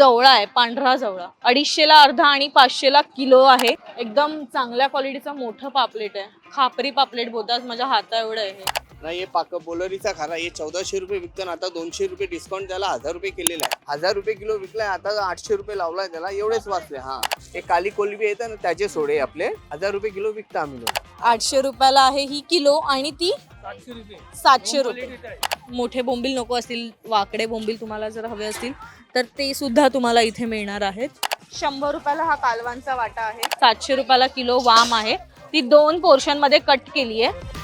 जवळा आहे, पांढरा जवळा 250ला अर्धा आणि 500ला किलो आहे. एकदम चांगल्या क्वालिटीचा मोठं पापलेट आहे. खापरी पापलेट बोलतात, माझ्या हाता एवढं आहे. नाही हे पाक बोलरीचा खारा हे 1400 रुपये विकतो ना, आता 200 रुपये डिस्काउंट त्याला 1000 रुपये केलेला आहे. 1000 रुपये किलो विकलाय, आता 800 रुपये लावलाय त्याला, एवढेच वाचले. हा हे काली कोलबी येतं ना, त्याचे सोडे आपले 1000 रुपये किलो विकता आम्ही लोक. 800 रुपयाला आहे ही किलो आणि ती 700 रुपये. मोठे बोंबील नको असतील, वाकडे बोंबील तुम्हाला जर हवे असतील तर ते सुद्धा तुम्हाला इथे मिळणार आहेत. 100 रुपयाला हा कालवांचा वाटा आहे. 700 रुपयाला किलो वाम आहे. ती 2 पोर्शन मध्ये कट केली आहे.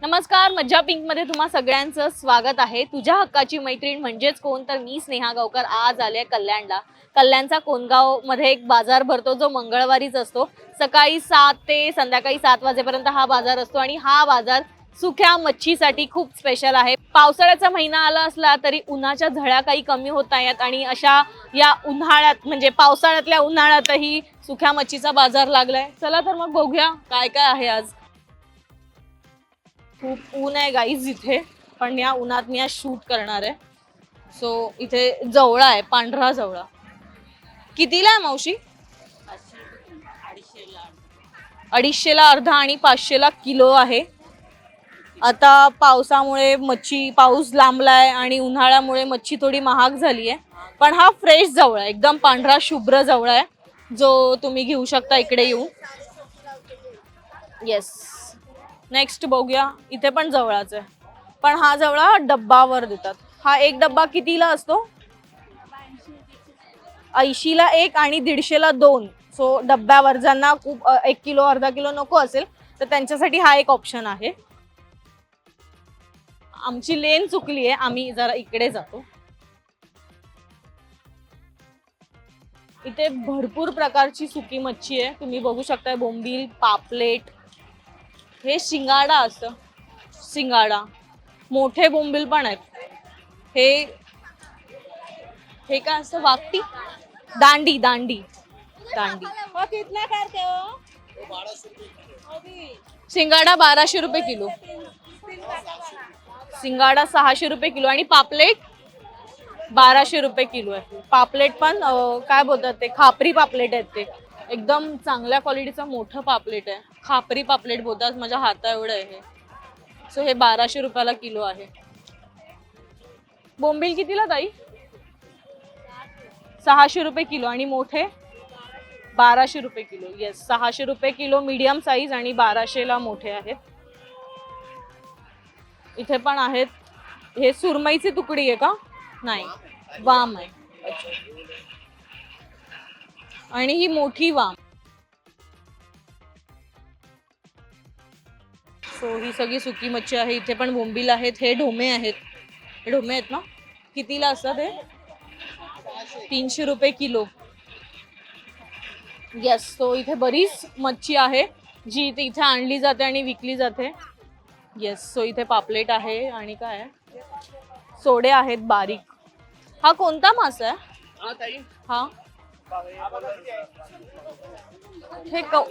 नमस्कार, मज्जा पिंक मध्ये तुम्हा सगळ्यांचं स्वागत आहे. तुझ्या हक्काची मैत्रीण म्हणजेच कोण, तर मी स्नेहा गावकर आज आले कल्याणला. कल्याणचा कोणगाव मध्ये एक बाजार भरतो जो मंगळवारीच असतो. सकाळी 7 ते संध्याकाळी 7 वाजेपर्यंत हा बाजार असतो आणि हा बाजार सुक्या मच्छीसाठी खूप स्पेशल आहे. पावसाळ्याचा महिना आला असला तरी उन्हाच्या झळा काही कमी होत नाहीत आणि अशा या उन्हाळ्यात म्हणजे पावसाळ्यातल्या उन्हाळ्यातही सुक्या मच्छीचा बाजार लागलाय. चला तर मग बघूया काय काय आहे आज. खूप ऊन आहे गाईज इथे, पण या उन्हात मी आज शूट करणार आहे. सो इथे जवळा आहे, पांढरा जवळा. कितीला आहे मावशी? 250ला अर्धा आणि 500ला किलो आहे. आता पावसामुळे पाऊस लांबलाय आणि उन्हाळ्यामुळे मच्छी थोडी महाग झाली आहे. पण हा फ्रेश जवळा आहे, एकदम पांढरा शुभ्र जवळा आहे, जो तुम्ही घेऊ शकता इकडे येऊन. येस, नेक्स्ट बघूया. इथे पण जवळाच आहे, पण हा जवळा डब्बावर देतात. हा एक डब्बा कितीला असतो? 80ला 1 आणि 150ला 2. सो डब्यावर ज्यांना खूप 1 किलो अर्धा किलो नको असेल तर त्यांच्यासाठी हा एक ऑप्शन आहे. आमची लेन चुकली आहे, आम्ही जरा इकडे जातो. इथे भरपूर प्रकारची सुकी मच्छी आहे, तुम्ही बघू शकता. बोंबील, पापलेट, हे शिंगाडा असतं, शिंगाडा. मोठे बोंबील पण आहेत. हे काय असतं? वाकटी, दांडी दांडी दांडी. शिंगाडा 1200 रुपये किलो. शिंगाडा 600 रुपये किलो आणि पापलेट 1200 रुपये किलो आहे. पापलेट पण काय बोलतात ते, खापरी पापलेट आहेत. ते एकदम चांगल्या क्वालिटीचं मोठं पापलेट आहे. खापरी पापलेट बोलतात, माझ्या हाता एवढं आहे. सो हे 1200 रुपयाला किलो आहे. बोंबील कितीला ताई? 600 रुपये किलो आणि मोठे 1200 रुपये किलो. येस, 600 रुपये किलो मीडियम साईज आणि 1200ला मोठे आहेत. इथे पण आहेत. हे सुरमईची तुकडी आहे का? नाही, वाम आहे. अच्छा. आणि ही मोठी वाम. सो ही सगळी सुकी मच्छी आहे. इथे पण बोंबील आहेत. हे ढोमे आहेत. हे ढोमे आहेत ना? कितीला असतात हे? 300 रुपये किलो. येस, सो इथे बरीच मच्छी आहे जी इथे आणली जाते आणि विकली जाते. येस, सो इथे पापलेट आहे आणि काय आहे, सोडे आहेत बारीक. हा कोणता मासा आहे? हा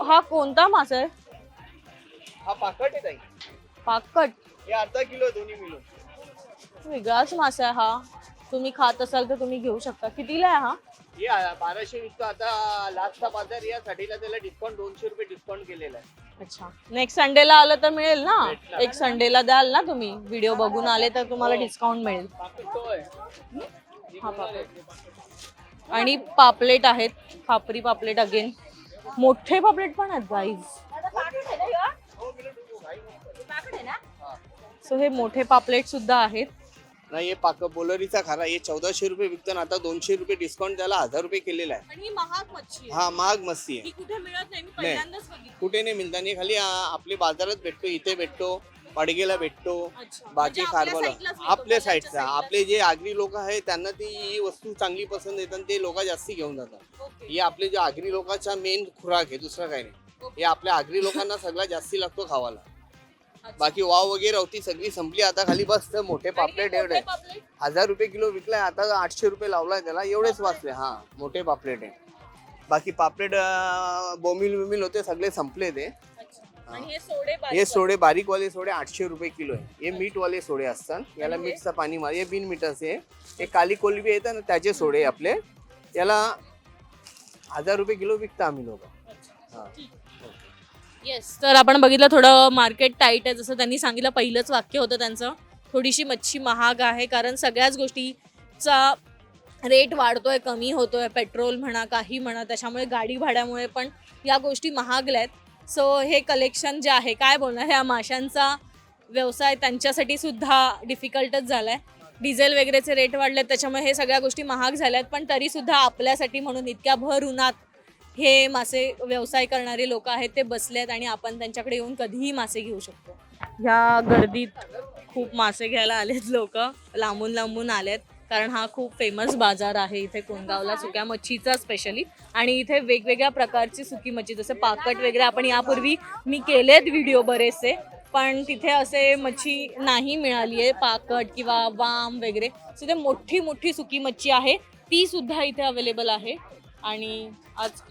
हा कोणता मासा आहे? हा पाकट आहे ताई. पाकट? हे अर्धा किलो दोन्ही मिळून. वेगळाच मासा आहे हा. तुम्ही खात असाल तर तुम्ही घेऊ शकता. कितीला आहे हा? हे 1200 विकतो. आता लास्टचा बाजार यासाठीला त्याला डिस्काउंट 200 रुपये डिस्काउंट केलेला आहे. अच्छा, नेक्स्ट संडेला आलं तर मिळेल ना? एक संडेला द्याल ना तुम्ही? व्हिडिओ बघून आले तर तुम्हाला डिस्काउंट मिळेल. हा पापलेट. आणि पापलेट आहेत, खापरी पापलेट. अगेन मोठे पापलेट पण आहेत गाईज. सो हे मोठे पापलेट सुद्धा आहेत. नाही हे पाक बोलरीचा खारा हे 1400 रुपये विकतो ना, आता 200 रुपये डिस्काउंट त्याला 1000 रुपये केलेला आहे. आणि महाग मच्छी आहे. हा महाग मच्छी आहे. ही कुठे मिळत नाही, मी पहिल्यांदाच बघितली. कुठे नाही मिळत. आणि खाली आपले बाजारात भेटतो, इथे भेटतो, पाडगेला भेटतो, अच्छा. बाकी म्हणजे खारबाला आपल्या आपल्या साईडला साईडचा. आपले जे आगरी लोक आहेत त्यांना ती ही वस्तू चांगली पसंत येतात, ते लोक जास्ती घेऊन जातात. ओके. ही आपले जे आगरी लोकांचा मेन खुराक आहे, दुसरा काही नाही. हे आपल्या आगरी लोकांना सगळ्यात जास्ती लागतो खावाला. बाकी वाव वगैरे होती सगळी संपली. आता खाली बस मोठे पापलेट एवढे 1000 रुपये किलो विकलाय, आता 800 रुपये लावलाय त्याला, एवढेच वाचले. हा मोठे पापलेट आहे. बाकी पापलेट बोंबील बिंबील होते सगळे संपले ते. आणि हे सोडे हे सोडे बारीकवाले सोडे 800 रुपये किलो आहे. हे मीठवाले सोडे असतात, याला मीठचं पाणी मार. हे बिन मीठाचे हे काली कोलबी येतात ना त्याचे सोडे आपले, याला 1000 रुपये किलो विकता आम्ही लोक. येस, तर आपण बघितलं थोडं मार्केट टाईट आहे, जसं त्यांनी सांगितलं. पहिलंच वाक्य होतं त्यांचं, थोडीशी मच्छी महाग आहे कारण सगळ्याच गोष्टीचा रेट वाढतोय, कमी होतोय, पेट्रोल म्हणा काही म्हणा, त्याच्यामुळे गाडी भाड्यामुळे पण या गोष्टी महागल्या आहेत. सो हे कलेक्शन जे आहे, काय बोलणार, ह्या माशांचा व्यवसाय त्यांच्यासाठी सुद्धा डिफिकल्टच झाला आहे. डिझेल वगैरेचे रेट वाढलेत, त्याच्यामुळे हे सगळ्या गोष्टी महाग झाल्यात. पण तरीसुद्धा आपल्यासाठी म्हणून इतक्या भर उन्हात हे मासे व्यवसाय करणारे लोक आहेत ते बसलेत आणि आपण त्यांच्याकडे येऊन कधीही मासे घेऊ शकतो. ह्या गर्दीत खूप मासे घ्यायला आलेत लोक, लांबून लांबून आलेत, कारण हा खूप फेमस बाजार आहे इथे कोणगावला सुक्या मच्छीचा स्पेशली. आणि इथे वेगवेगळ्या प्रकारची सुकी मच्छी, जसं पाकट वगैरे आपण यापूर्वी मी केलेत व्हिडिओ बरेचसे, पण तिथे असे मच्छी नाही मिळाली आहे, पाकट किंवा वाम वगैरे. सो ते मोठी मोठी सुकी मच्छी आहे, ती सुद्धा इथे अवेलेबल आहे. आणि आज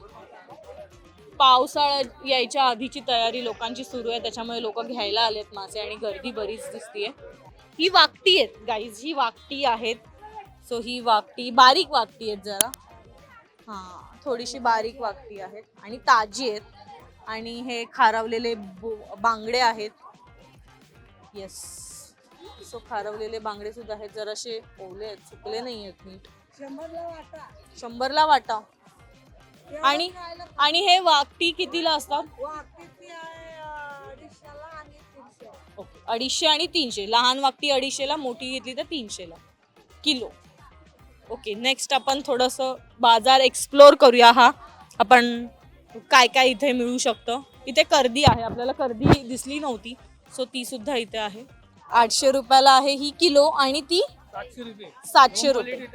पावसाळा यायच्या आधीची तयारी लोकांची सुरू आहे, त्याच्यामुळे लोक घ्यायला आलेत मासे आणि गर्दी बरीच दिसतीये. ही वाकटी आहेत गाईज, ही वाकटी आहेत. सो ही वाकटी बारीक वाकटी आहेत जरा, हां थोडीशी बारीक वाकटी आहेत आणि ताजी आहेत. आणि हे खारवलेले बांगडे आहेत. येस, सो खारवलेले बांगडे सुद्धा आहेत, जराशे ओले आहेत, सुकले नाही आहेत नीट. 100ला वाटा. आणि आणि हे वाकटी कितीला असतात? ओके, 250 आणि 300. लहान वाकटी 250ला, मोठी घेतली तर 300ला किलो. ओके, नेक्स्ट आपण थोडंसं बाजार एक्सप्लोर करूया. हा आपण काय काय इथे मिळू शकतं. इथे कर्दी आहे, आपल्याला कर्दी दिसली नव्हती, सो ती सुद्धा इथे आहे. 800 रुपयाला आहे ही किलो आणि ती 700 रुपये.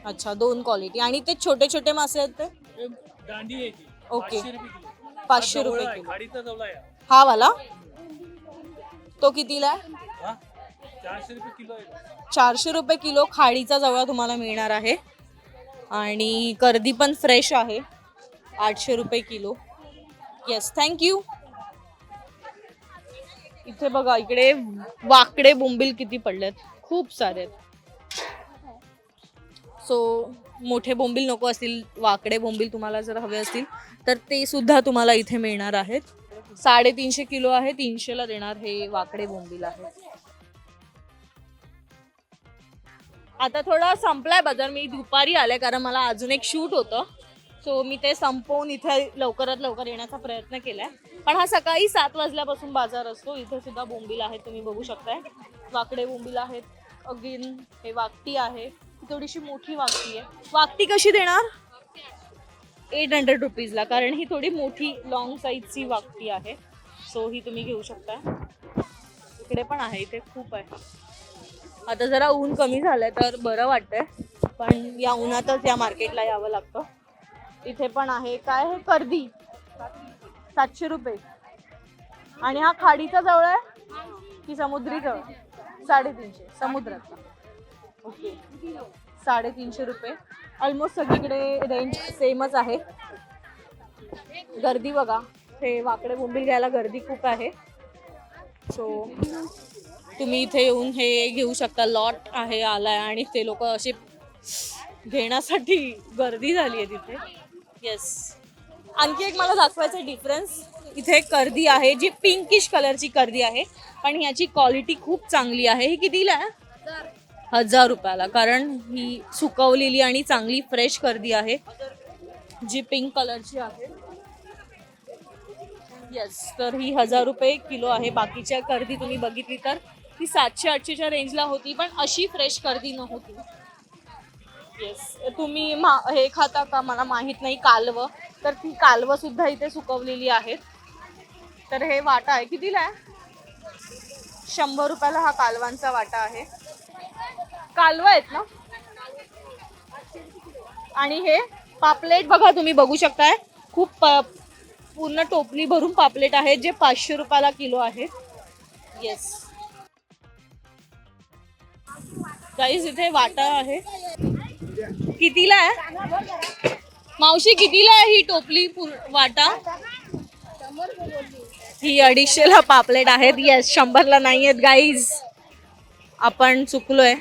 अच्छा, 2 क्वालिटी. आणि ते छोटे छोटे मासे आहेत ते ओके 500 रुपये किलो. हा वाला तो कितीला आहे? 400 रुपये किलो खाडीचा जवळ तुम्हाला मिळणार आहे. आणि कर्दी पण फ्रेश आहे, 800 रुपये किलो. Yes, thank you. इथे बघा, इकडे वाकडे बोंबील किती पडलेत, खूप सारे. सो मोठे बोंबील नको असतील, वाकडे बोंबील तुम्हाला जर हवे असतील तर ते सुद्धा तुम्हाला इथे मिळणार आहेत. 350 किलो आहे, 300ला देणार हे वाकडे बोंबील आहेत. आता थोडा संपलाय बाजार, मी दुपारी आले कारण मला अजून एक शूट होतं. सो मी ते संपवून इथे लवकरात लवकर येण्याचा प्रयत्न केलाय. पण हा सकाळी 7 वाजल्यापासून बाजार असतो. इथे सुद्धा बोंबील आहेत, तुम्ही बघू शकताय, वाकडे बोंबील आहेत. अगेन हे वाकटी आहे, थोडीशी मोठी वाकटी आहे. वाकटी कशी देणार? 800 रुपीजला, कारण ही थोडी मोठी लॉंग साईजची वाकटी आहे. सो ही तुम्ही घेऊ शकता. इकडे पण आहे, इथे खूप आहे. आता जरा ऊन कमी झालंय तर बरं वाटतंय, पण या उन्हातच या मार्केटला यावं लागतं. इथे पण आहे, काय हे कर्दी 700 रुपये. आणि हा खाडीचा जवळ आहे की समुद्री जवळ? 350 समुद्राचा. ओके, 350 रुपये. ऑलमोस्ट सगळीकडे रेंज सेमच आहे. गर्दी बघा, हे वाकडे बोंबील घ्यायला गर्दी खूप आहे. सो तुम्ही इथे येऊन हे घेऊ शकता. लॉट आहे आलाय आणि ते लोक असे घेण्यासाठी गर्दी झाली आहे तिथे. येस, आणखी एक मला दाखवायचं डिफरन्स. इथे कर्दी आहे जी पिंकिश कलरची कर्दी आहे, पण ह्याची क्वालिटी खूप चांगली आहे. ही कितीला आहे? 1000 रुपयाला, कारण ही सुकवलेली आणि चांगली फ्रेश कर्दी आहे जी पिंक कलरची आहे. येस, तर ही 1000 रुपये किलो आहे. बाकीच्या कर्दी तुम्ही बघितली तर ती 700-800च्या रेंजला होती, पण अशी फ्रेश कर्दी नव्हती. येस, तुम्ही हे खाता का मला माहित नाही, कालवं, तर ती कालवं सुद्धा इथे सुकवलेली आहेत. तर हे वाटा आहे, कितीला आहे? 100 रुपयाला हा कालवांचा वाटा आहे. कालवा आहेत ना. आणि हे पापलेट बघा, तुम्ही बघू शकताय, खूप पूर्ण टोपली भरून पापलेट आहेत जे 500 रुपयाला किलो आहेत. येस गाईज, इथे वाटा आहे, कितीला आहे? मावशी कितीला आहे ही टोपली वाटा? ही 250ला पापलेट आहेत. येस, 100ला नाही आहेत गाईज, आपण चुकलोय.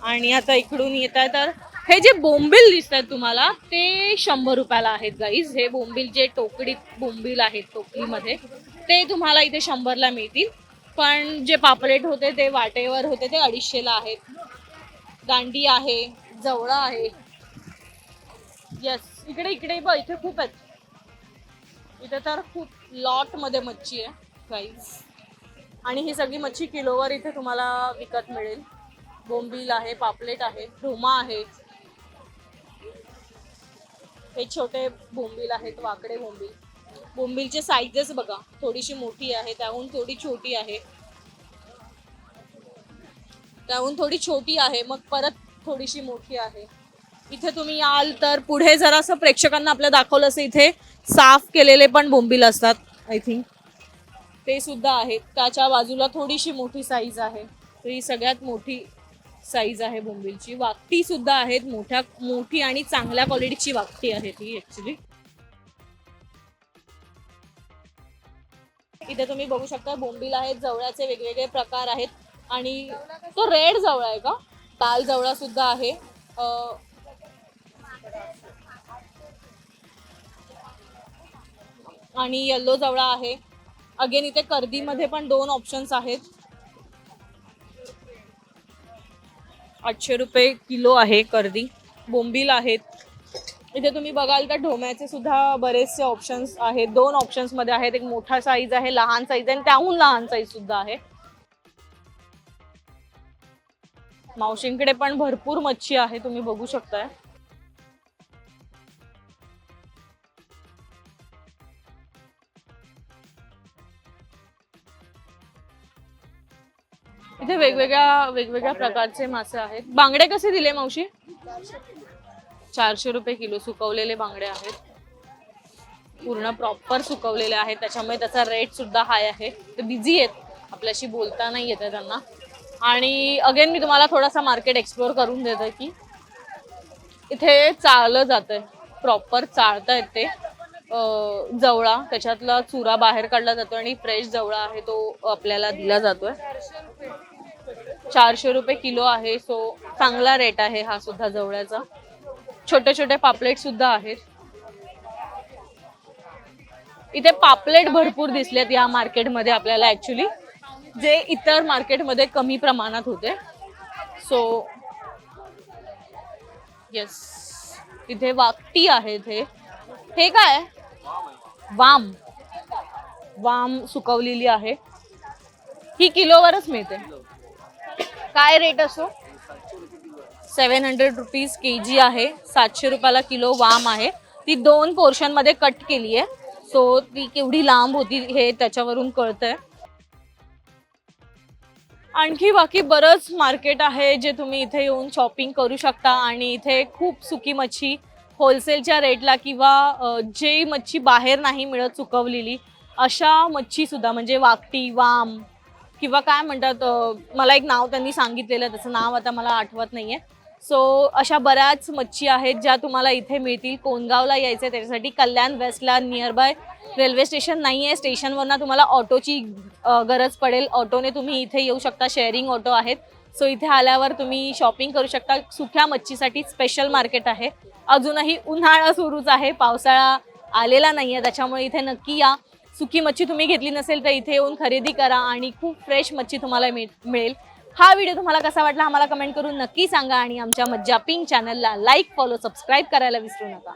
आणि आता इकडून येत आहे तर हे जे बोंबील दिसत आहेत तुम्हाला ते 100 रुपयाला आहेत गाईज. हे बोंबील जे टोकडीत बोंबील आहेत टोकरीमध्ये ते तुम्हाला इथे 100ला मिळतील. पण जे पापलेट होते ते वाटेवर होते ते 250ला आहेत. गांडी आहे, जवळा आहे. येस, इकडे इकडे बघ, इथे खूप आहेत. इथे तर खूप लॉट मध्ये मच्छी आहे गाईज. आणि ही सगळी मच्छी किलोवर इथे तुम्हाला विकत मिळेल. बोंबील आहे, पापलेट आहे, ढोमा आहे. हे छोटे बोंबील आहेत, वाकडे बोंबील. बोंबीलचे साईजेस बघा, थोडीशी मोठी आहे, त्याहून थोडी छोटी आहे, त्याहून थोडी छोटी आहे, मग परत थोडीशी मोठी आहे. इथे तुम्ही याल तर पुढे जरासं प्रेक्षकांना आपल्या दाखवलं असं इथे साफ केलेले पण बोंबील असतात आय थिंक, ते सुद्धा आहेत. त्याच्या बाजूला थोडीशी मोठी साईज आहे, तर ही सगळ्यात मोठी साईज आहे बोंबीलची. वाकटी सुद्धा आहेत, मोठी आणि चांगल्या क्वालिटीची वाकटी आहे ती ऍक्च्युली. इथे तुम्ही बघू शकता बोंबील आहेत, जवळाचे वेगवेगळे प्रकार आहेत. आणि तो रेड जवळा आहे का? लाल जवळा सुद्धा आहे. आणि येल्लो जवळा आहे. अगेन इथे कर्दीमध्ये पण 2 ऑप्शन्स आहेत. 800 रुपये किलो आहे कर्दी. बोंबील आहेत. इथे तुम्ही बघाल तर ढोम्याचे सुद्धा बरेचसे ऑप्शन्स आहेत. 2 ऑप्शन्स मध्ये आहेत. एक मोठा साईज आहे, लहान साईज आहे, आणि त्याहून लहान साईज सुद्धा आहे. मावशींकडे पण भरपूर मच्छी आहे, तुम्ही बघू शकताय. इथे वेगवेगळ्या प्रकारचे मासे आहेत. बांगडे कसे दिले मावशी? 400 रुपये किलो. सुकवलेले बांगडे आहेत, पूर्ण प्रॉपर सुकवलेले आहेत, त्याच्यामुळे त्याचा रेट सुद्धा हाय आहे. ते बिझी आहेत, आपल्याशी बोलता नाही येते त्यांना. आणि अगेन मी तुम्हाला थोडासा मार्केट एक्सप्लोर करून देते की इथे चाललं जातंय, प्रॉपर चालता येते. जवळा, त्याच्यातला चुरा बाहेर काढला जातो आणि फ्रेश जवळा आहे तो आपल्याला दिला जातोय. 400 रुपये किलो आहे. सो चांगला रेट आहे हा सुद्धा जवळ्याचा. छोटे छोटे पापलेट सुद्धा आहेत. इथे पापलेट भरपूर दिसलेत या मार्केटमध्ये आपल्याला ऍक्च्युली, जे इतर मार्केटमध्ये कमी प्रमाणात होते. सो येस, इथे वाकटी आहेत. हे काय? वाम सुकवलेली आहे. ही किलोवरच मिळते. काय रेट असो? 700 रुपीज केजी आहे. 700 रुपयाला किलो वाम आहे. ती 2 पोर्शन मध्ये कट केली आहे. सो ती केवढी लांब होती हे त्याच्यावरून कळतंय. आणखी बाकी बरंच मार्केट आहे जे तुम्ही इथे येऊन शॉपिंग करू शकता. आणि इथे खूप सुकी मच्छी होलसेलच्या रेटला किंवा जे मच्छी बाहेर नाही मिळत सुकवलेली अशा मच्छी सुद्धा, म्हणजे वाकटी, वाम किंवा काय म्हणतात, मला एक नाव त्यांनी सांगितलेलं, त्याचं नाव आता मला आठवत नाहीये. सो अशा बऱ्याच मच्छी आहेत ज्या तुम्हाला इथे मिळतील. कोणगावला यायचं त्याच्यासाठी कल्याण वेस्टला नियर बाय रेल्वे स्टेशन नाही आहे. स्टेशनवरनं तुम्हाला ऑटोची गरज पडेल. ऑटोने तुम्ही इथे येऊ शकता, शेअरिंग ऑटो आहेत. सो इथे आल्यावर तुम्ही शॉपिंग करू शकता. सुक्या मच्छीसाठी स्पेशल मार्केट आहे. अजूनही उन्हाळा सुरूच आहे, पावसाळा आलेला नाही आहे, त्याच्यामुळे इथे नक्की या. सुकी मच्छी तुम्ही घेतली नसेल तर इथे येऊन खरेदी करा आणि खूप फ्रेश मच्छी तुम्हाला मिळेल. हा व्हिडिओ तुम्हाला कसा वाटला आम्हाला कमेंट करून नक्की सांगा. आणि आमच्या मज्जा पिंक चॅनलला लाईक, फॉलो, सबस्क्राईब करायला विसरू नका.